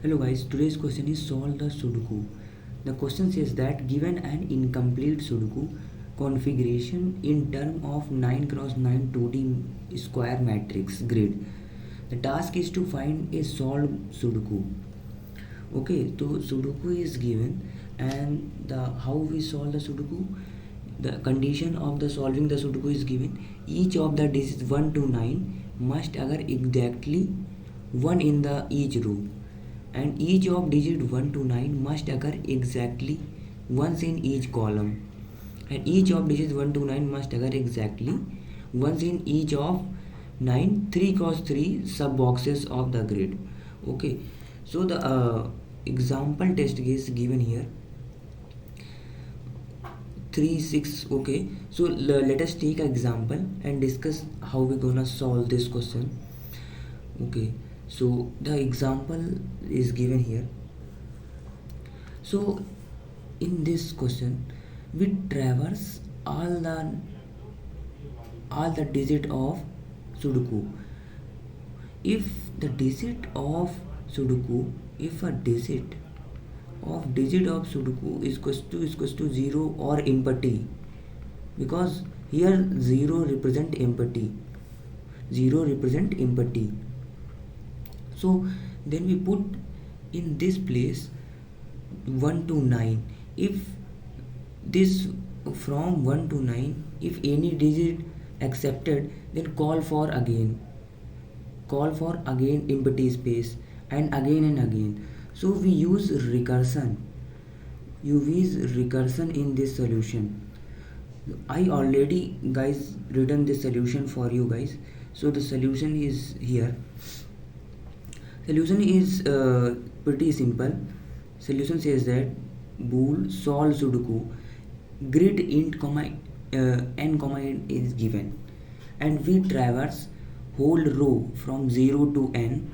Hello guys, today's question is solve the Sudoku. The question says that given an incomplete Sudoku configuration in term of 9 cross 9 2D square matrix grid, the task is to find a solved Sudoku. Okay, so Sudoku is given and the how we solve the Sudoku, the condition of the solving the Sudoku is given. Each of the digits 1 to 9 must occur exactly one in the each row, and each of digit 1 to 9 must occur exactly once in each column, and each of digits 1 to 9 must occur exactly once in each of 9 3 cross 3 sub boxes of the grid. Okay, so the example test is given here 3 6. Okay, so let us take an example and discuss how we gonna solve this question. Okay, so the example is given here. So in this question we traverse all the digit of Sudoku. If the digit of Sudoku, if a digit of Sudoku is equals to 0 or empty, because here 0 represent empty, 0 represent empty. So then we put in this place 1 to 9. If this from 1 to 9, if any digit accepted, then call for again empty space and again. So we use recursion, you use recursion in this solution. I already guys written this solution for you guys. So the solution is here. Solution is pretty simple. Solution says that bool solve Sudoku, grid int comma n comma n is given, and we traverse whole row from 0 to n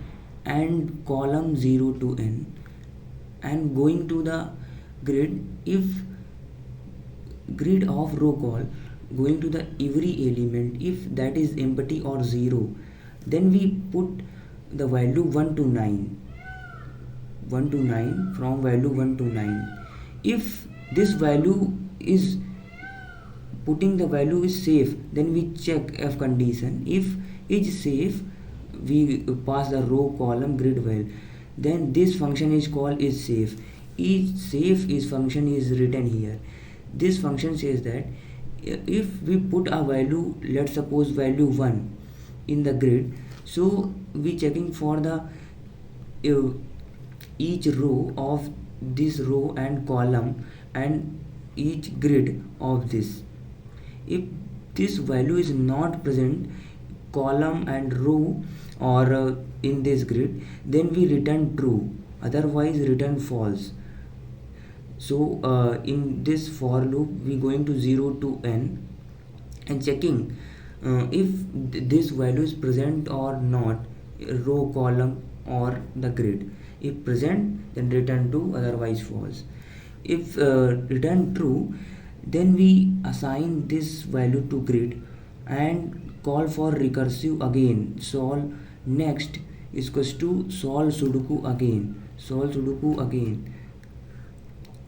and column 0 to n, and going to the grid. If grid of row call, going to the every element, if that is empty or 0, then we put the value 1 to 9, 1 to 9, from value 1 to 9. If this value is putting the value is safe, then we check if condition. If it is safe, we pass the row column grid value, then this function is called is safe. Each safe is function is written here. This function says that if we put a value, let's suppose value 1 in the grid, so we checking for the each row of this row and column and each grid of this. If this value is not present column and row or in this grid, then we return true, otherwise return false. So in this for loop we going to 0 to n and checking if this value is present or not, row column or the grid. If present, then return true, otherwise false. If return true, then we assign this value to grid and call for recursive again, solve next is equals to solve Sudoku again.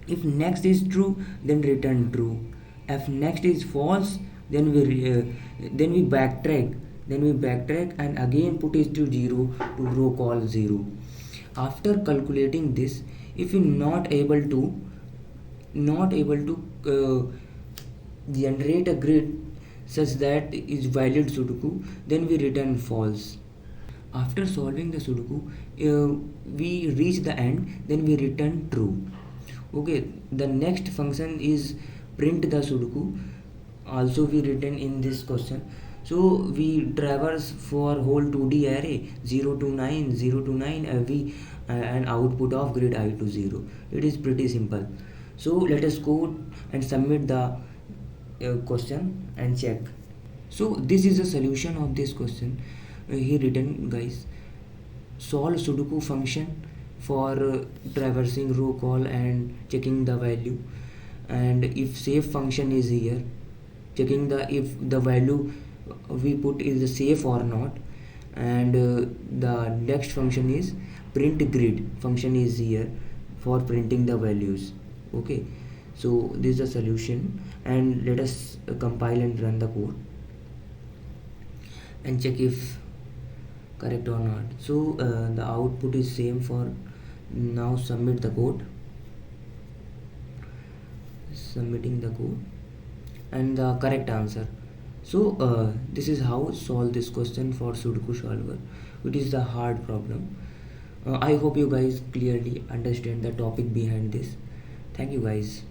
If next is true, then return true. If next is false, then we backtrack, and again put it to 0 to row call 0. After calculating this, if you not able to generate a grid such that is valid Sudoku, then we return false. After solving the Sudoku, we reach the end, then we return true. Okay, the next function is print the Sudoku, also we written in this question. So we traverse for whole 2D array 0 to 9, 0 to 9, and output of grid I to 0. It is pretty simple. So let us go and submit the question and check. So this is the solution of this question. Here written guys, solve Sudoku function for traversing row call and checking the value, and if safe function is here, checking the if the value we put is safe or not, and the next function is print grid function is here for printing the values. Okay, so this is the solution, and let us compile and run the code and check if correct or not. So the output is same for. Now submit the code, submitting the code and the correct answer. So this is how solve this question for Sudoku solver, which is the hard problem. I hope you guys clearly understand the topic behind this. Thank you guys.